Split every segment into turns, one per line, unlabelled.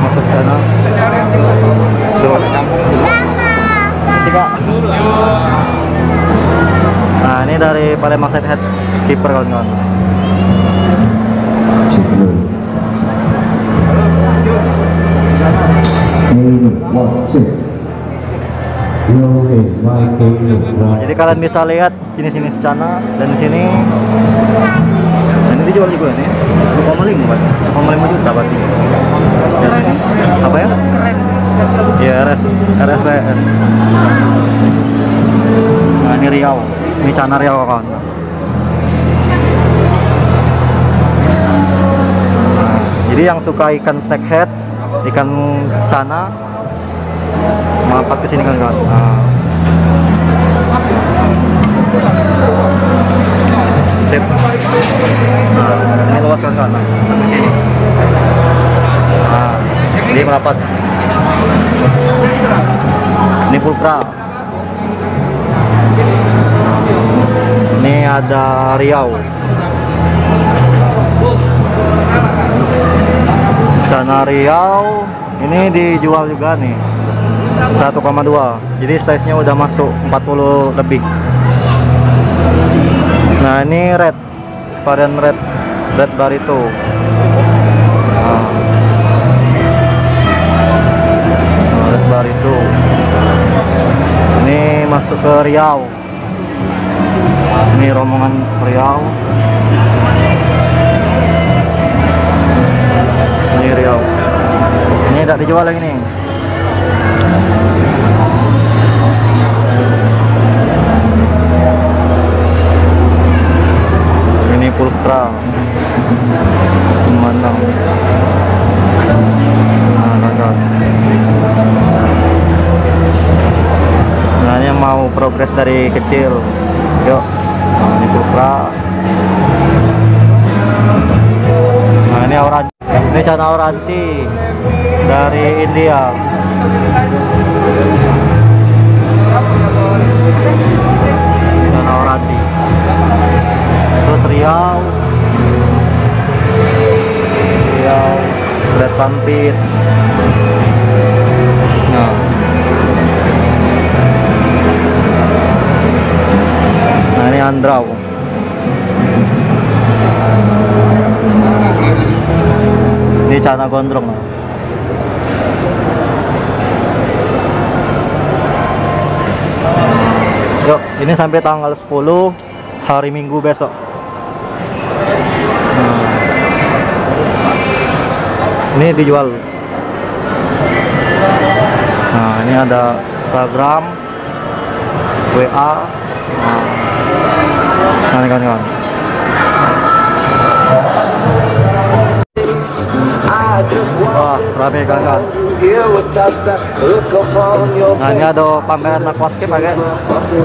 masuk sana. Masih kak. Nah ini dari Palembang Side Head kiper kawan-kawan. Nah, jadi kalian bisa lihat sini secana dan di sini. Dan ini dijual juga nih. 1,5 Pak. 1,5 juta berarti. Dan ini apa ya? Ya RSWS. Nah, ini Riau. Ini cana Riau kawan. Nah, jadi yang suka ikan snakehead, ikan cana, mampir ke sini kawan-kawan. Nah. Sip. Nah, ini luas kawan-kawan. Di sini. Nah, ini merapat. Ini pulkra. Ini ada Riau. Sana Riau. Ini dijual juga nih. 1,2. Jadi size-nya udah masuk 40 lebih. Nah, ini red. Varian red barito. Nah. Red barito. Ini masuk ke Riau. Ini rombongan Riau. Ini Riau. Ini tidak dijual lagi nih. Ini pulkra. Memandang. Nah, kakak. Nah, ini yang mau progres dari kecil. Yuk. Nah, ini pulkra. Nah, ini auranti. Ini cana auranti dari India. Cana auranti. Terus Riau, Red Sampit. Nah, ini Andrau. Ini cana gondrong. Yuk, ini sampai tanggal 10 hari Minggu besok. Ini dijual. Nah, ini ada Instagram, WA. Nah, ini kawan-kawan. Wah, rame kawan-kawan. Nah, ini ada pameran aquascape aja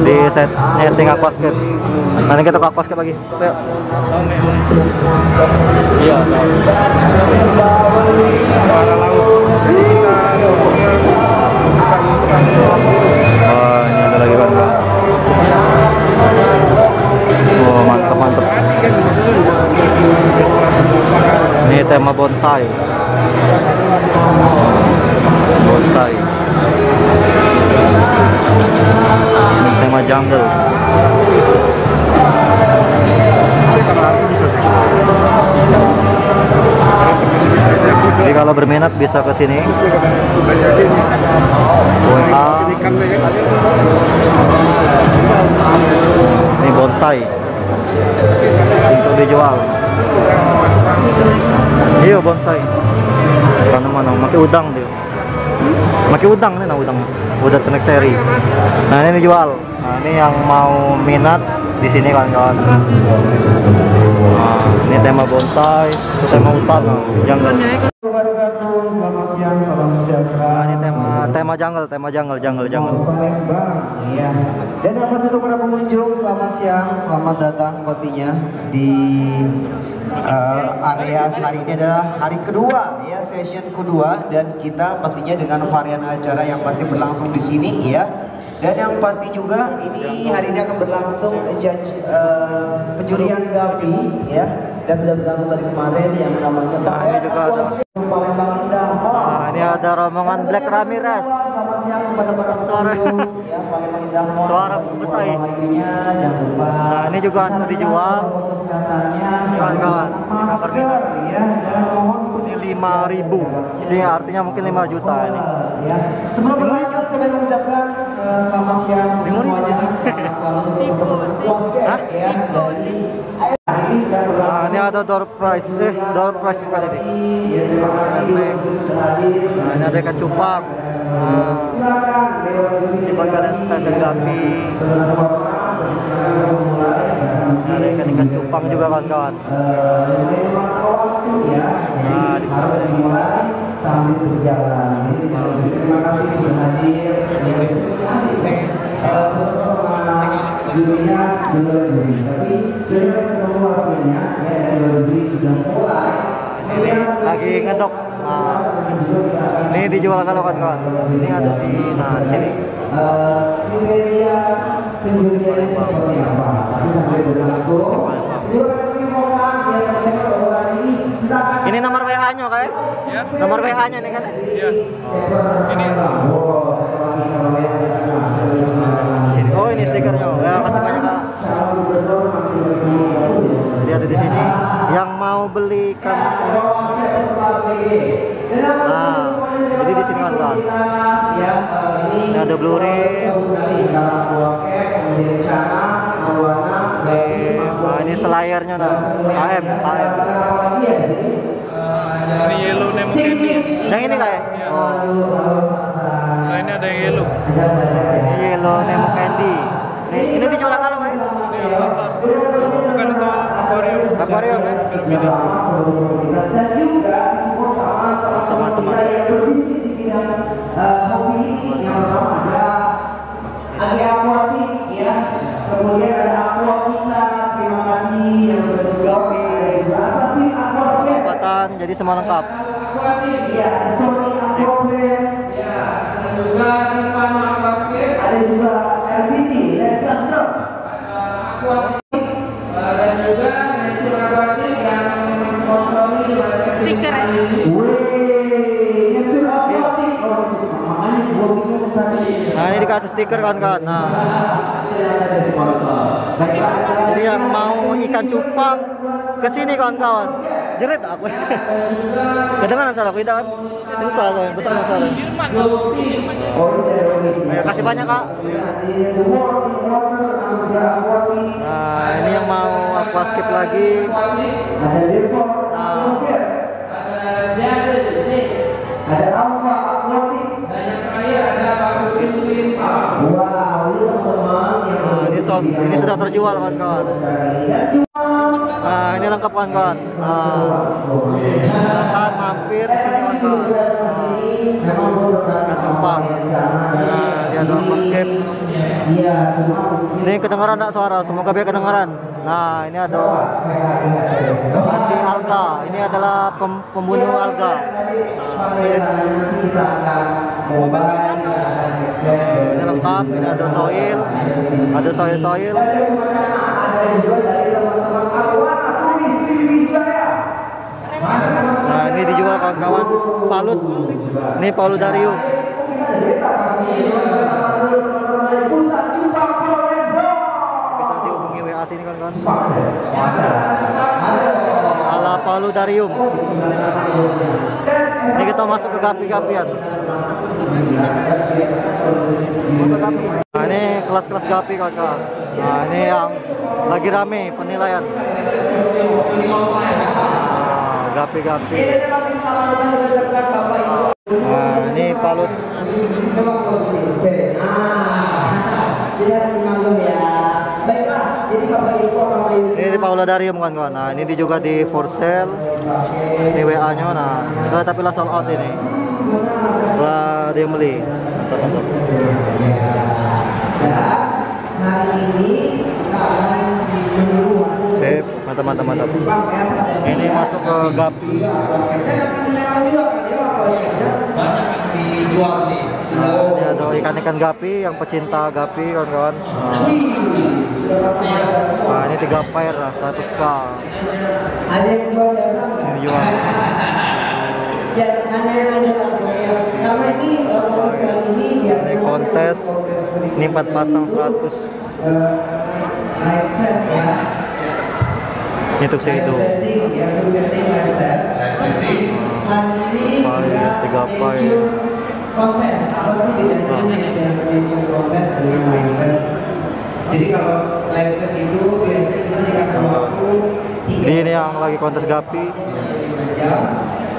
di setting aquascape. Nanti kita ke aquascape lagi. Yuk. Iya. Wah, ini ada lagi kawan-kawan. Oh, mantap. Ini tema bonsai. Ini tema jungle. Jadi kalau berminat bisa ke sini. Ini bonsai untuk dijual. Iya bonsai. Tanaman pakai udang dia. Pakai udang nih, udang. Udah tenek cherry. Nah, ini dijual. Nah, ini yang mau minat di sini kawan-kawan. Nah, ini tema bonsai, itu tema utama jungle.
Selamat siang, salam sejahtera.
Nah, ini tema jungle.
Iya. Dan apa untuk para pengunjung, selamat siang, selamat datang pastinya di area hari ini adalah hari kedua ya, session kedua, dan kita pastinya dengan varian acara yang pasti berlangsung di sini ya. Dan yang pasti juga ini hari ini akan berlangsung penjurian Gavi ya, dan sudah berlangsung dari kemarin yang namanya Palembang Indah.
Nah, ada rombongan Black Ramirez. Suara suara besar. Nah, ini juga untuk dijual. Kawan-kawan, ini 5.000. Ini artinya mungkin 5 juta ini.
Sebelum berlanjut, saya mengucapkan selamat siang semuanya.
Hah? Nah, ini ada door prize, door prize bukan ini. Nah, ini ada ikan cupang. Nah, ini bagian stand gapi. Ada ikan cupang juga kawan-kawan. Nah, di
sambil berjalan. Terima kasih sudah hadir. Dunia belum beli, tapi sudah ketemu hasilnya. Ya, dari sudah mulai.
Lagi ngedok. Nah, ini dijual kalau kawan-kawan. Ini ada di sini.
Kriteria penjualan seperti apa? Tapi sampai berlangsung.
Ini nomor WA-nya kan?
Ya.
Nomor WA-nya nih kan?
Iya. Ini
Sini. Oh, ini stikernya. Ya, kasih banyak Kak. Jadi ada di sini yang mau beli ikan. Nah, jadi di sini kawan-kawan. Ini ada blue rim. Nah, ini selayarnya nah. AM.
ini yellow nemo candy.
Yang ini kayak?
Iya.
Oh,
Nah, ini ada yang yellow.
ini yellow nemo candy. Ini dijual kalau kayak?
Ini apa? Bukan itu akuarium.
Akuarium ya?
Film ini.
Teman-teman.
Berbisnis di bidang hobi yang pertama ada Aquatic ya, kemudian ada Aquapita, terima kasih yang sudah menjawab, ada juga Assassin Aquascape,
Kesempatan jadi semua lengkap.
Aquatic ya, Sony Aquaplane ya, ada juga Rifano Aquascape, ada juga LPT dan Custom, Aquatic dan juga Nature Aquatic yang sponsori
Stiker.
Nah, ini dikasih stiker kawan-kawan. Nah, jadi yang mau ikan cupang kesini kawan-kawan. Jerit aku. Kedengaran suara aku tidak kan? Susah loh, besar suara. Ayo kasih banyak Kak. Nah, ini yang mau aquascape lagi.
Ada Alpha Aquatic, banyak kaya ada Bagus Tulis. Wow, ini teman-teman yang
Ini sudah terjual kawan-kawan. Nah, ini lengkap kawan-kawan. Silakan mampir di sini kawan-kawan. Ikan cupang. Nah, dia ada aquascape. Ini kedengaran tak suara? Semoga biar kedengaran. Nah, ini ada anti alga. Ini adalah pembunuh alga. Ini lengkap. Ini ada soil. Ada soil. Nah, ini dijual kawan-kawan. Palut. Ini paludarium. Bisa dihubungi WA sini kawan-kawan. Ala paludarium. Ini kita masuk ke gapi-gapian. Nah, ini kelas-kelas gapi kawan-kawan. Nah, ini yang lagi rame penilaian. Gapi-gapi. Nah, ini palut. Ini paludarium kawan-kawan. Nah, ini juga di for sale. Ini WA-nya. Nah, tapi lah sold out ini. Setelah dia beli. Mantap. Ini masuk ke gapi.
dijual nih.
Ini ada ikan-ikan gapi yang pecinta gapi kawan-kawan. Nah, ini 3 pair lah, 100k.
Ada yang jual jasa?
Ini jual.
Ya, nanya aja langsung ya. Karena ini kontes kali ini biasanya
Ini kontes. Ini 4 pasang 100.
live set ya.
Ini untuk
Live
itu.
setting ya, untuk setting live set. Tapi hari ini
File, 3 file.
nature kontes. Apa sih bedanya dengan nature kontes dengan live set? Jadi kalau live set itu biasanya kita dikasih waktu 3
Jadi ini yang lagi kontes Gapi.
jam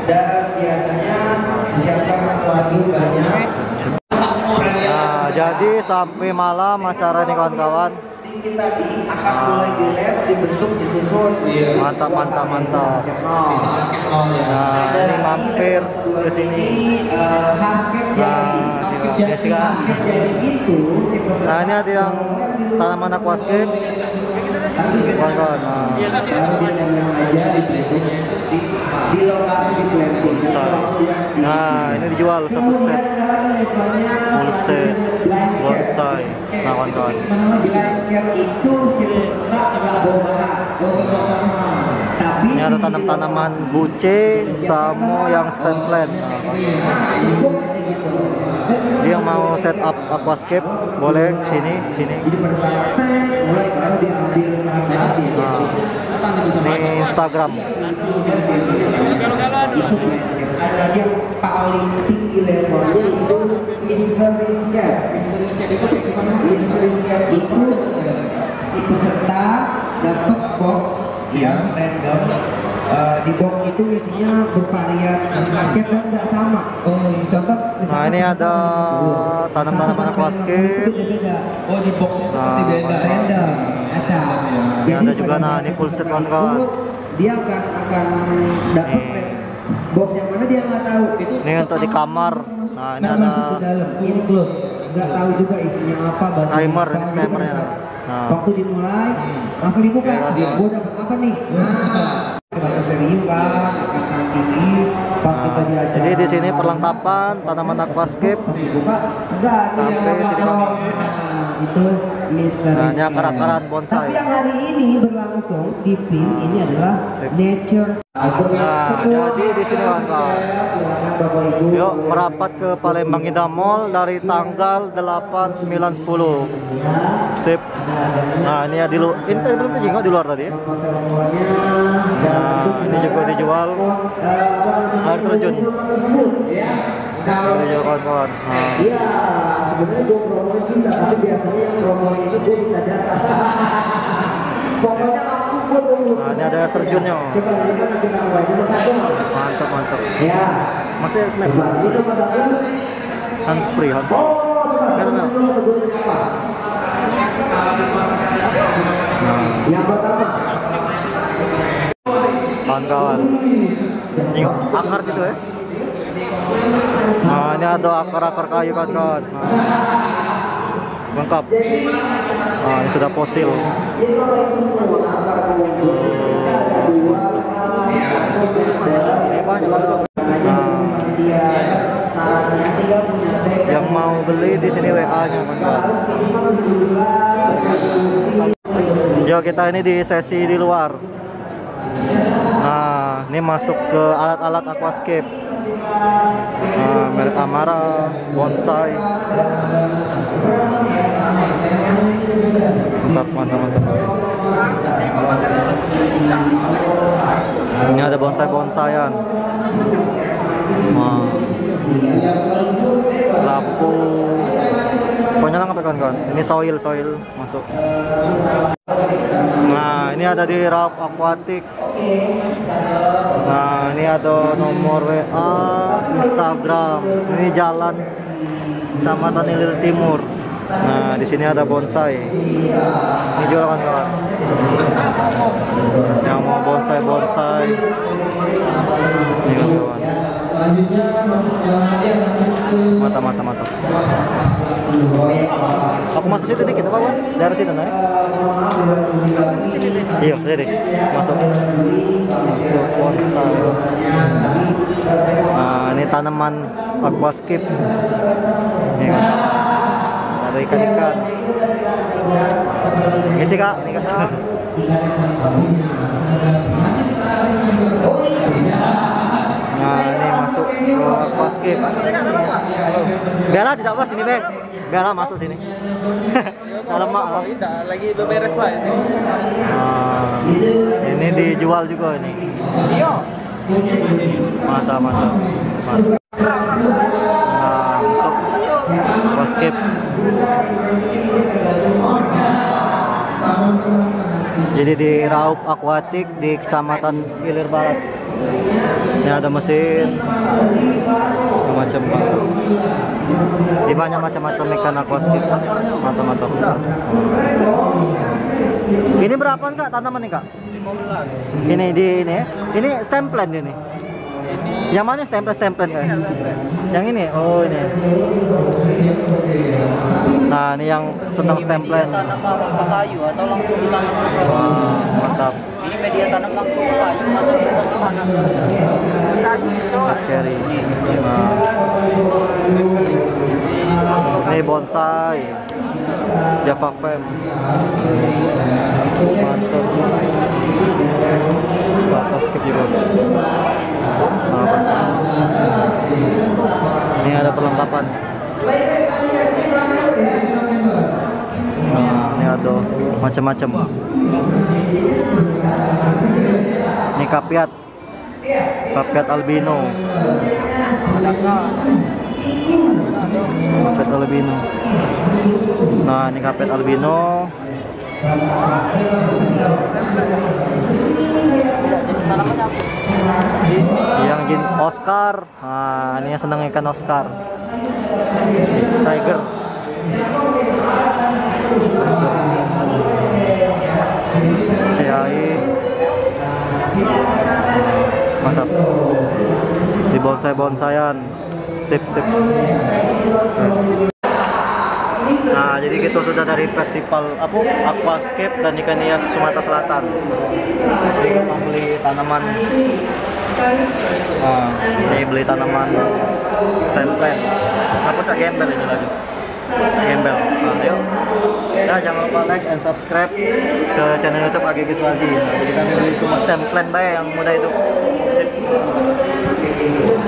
dan biasanya disiapkan akuarium banyak.
Nah, jadi sampai malam acara ini kawan-kawan.
Sedikit tadi akan mulai di lab, dibentuk, disusun.
Mantap, mantap, mantap. Nah, ini mampir ke sini.
Hardscape jadi.
Nah, Jessica.
Jadi itu si peserta
Nah, ini ada yang tanaman aquascape. Kawan-kawan. Nah,
baru diam-diam aja di planting di lokasi di planting.
nah, ini dijual satu set. Full set bonsai. Nah, kawan-kawan.
Di landscape itu si peserta nggak bawa tapi
Ini ada tanam-tanaman buce sama yang stand plant. Nah, jadi yang mau set up aquascape boleh sini.
jadi pada saat mulai baru diambil
Ini Instagram.
itu ada lagi yang paling tinggi levelnya itu mystery scape. Mystery scape itu kayak gimana? Mystery scape itu si peserta dapat box yang random. Di box itu isinya bervarian basket dan nggak sama. Contoh
Nah, ini ada tanam-tanaman aquascape.
beda-beda.
Oh, di boxnya itu pasti beda.
Beda, acak.
Ini ada juga, nah, ini full set kawan-kawan.
Dia akan dapat
Nih.
box yang mana dia nggak tahu. Itu
Ini untuk di kamar. Nah, ini
masuk
ada
ke dalam include. Nggak tahu juga isinya apa. bahannya
Timer,
apa.
ini
Jadi pada
timernya.
saat
Nah.
waktu dimulai langsung dibuka. Gua dapat apa nih? Nah, bakterium kan akan sangat tinggi pas kita diajar.
Jadi di sini perlengkapan tanaman aquascape.
dibuka segar
Sampai sini, Bang.
itu misteri.
Nah, ini akar-akaran bonsai.
Tapi yang hari ini berlangsung di PIM ini adalah nature.
Nah, jadi di sini kawan-kawan.
Silakan Bapak Ibu.
Yuk merapat ke Palembang Indah Mall dari tanggal 8, 9, 10. Sip. Nah, ini ya di luar. Ini belum juga di luar tadi. Nah, ini juga dijual air terjun. Ini juga kawan-kawan. Nah,
Iya, sebenarnya gue promoin bisa, tapi biasanya yang promoin itu gue bisa jatah. Pokoknya langsung gue dulu.
nah, ini ada air terjunnya.
Coba gimana kita mulai nomor satu mas?
Mantap, mantap.
Ya.
Masih snack.
Coba ini nomor satu.
Hands free, hands free.
Oh, coba
Mel, Mel.
dulu tegurin apa? Yang pertama.
Kawan-kawan. Ini akar situ ya. Nah, ini ada akar-akar kayu kawan-kawan. Nah, lengkap. Nah, ini sudah fosil.
Jadi kalau itu semua para pengunjung kita ada dua
Ini banyak banget. Nah,
dia sarannya tinggal punya bag
yang mau beli di sini WA-nya kawan-kawan.
harus minimal 17.
Jo, kita ini di sesi di luar. Nah, ini masuk ke alat-alat aquascape. Nah, merek Amara, bonsai. Mantap, mantap, mantap. Ini ada bonsai-bonsaian. Nah, lampu. Pokoknya lengkap ya kawan-kawan. Ini soil masuk. Nah, ini ada di Raub Aquatic. Nah, ini ada nomor WA, Instagram. Ini jalan Kecamatan Ilir Timur. Nah, di sini ada bonsai. Ini juga kawan-kawan. Yang mau bonsai. Ini kawan-kawan.
Selanjutnya
Mantap. Aku masuk situ dikit apa Bang? Dari situ nah. Iya, jadi masuk bonsai. Nah, ini tanaman aquascape. Ini kan. Ada ikan-ikan. Ini sih Kak, ini Kak. Nah, ini masuk. Aquascape. Bella di sana sini, Bang. Bella masuk sini. Dalam mak.
Lagi beberes lah itu.
Ini dijual juga ini.
Iya.
Mantap. Nah, masuk Aquascape. Jadi di Raup Aquatic di Kecamatan Hilir Barat. Ini ada mesin macam di banyak macam-macam ikan aquascape. Mantap. Ini berapaan Kak tanaman nih Kak?
15.
Ini di ini ya? Ini stemplen ini. Yang mana stemplen Kak? Yang ini? Oh ini. Nah ini yang senang stemplen.
Tanam harus ke kayu atau langsung ditanam ke bawah.
Wah, mantap.
Ini media tanam langsung ke kayu atau bisa ditanam.
Carry. Nah. Ini bonsai. Java Fem. Mantap. Aquascape juga. Ini ada perlengkapan. Nah, ini ada macam-macam. Ini kapiat albino. Kapiat albino. Nah, ini kapiat albino. Yang jin Oscar. Nah, ini yang senang ikan Oscar. Tiger. CAI. Mantap. Di bonsai-bonsaian. Sip. Nah, jadi kita sudah dari festival Aquascape dan ikan hias Sumatera Selatan. Jadi kita beli tanaman. Ini beli tanaman stemplen. Kenapa cak gembel ini lagi? Gembel. Nah, yuk. Ya, jangan lupa like and subscribe ke channel YouTube AGG Suwaji. Nah, jadi kami beli cuma stemplen bae yang mudah itu. Sip.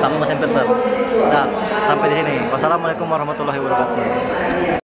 Sama mesin filter. Nah, sampai di sini. Wassalamualaikum warahmatullahi wabarakatuh.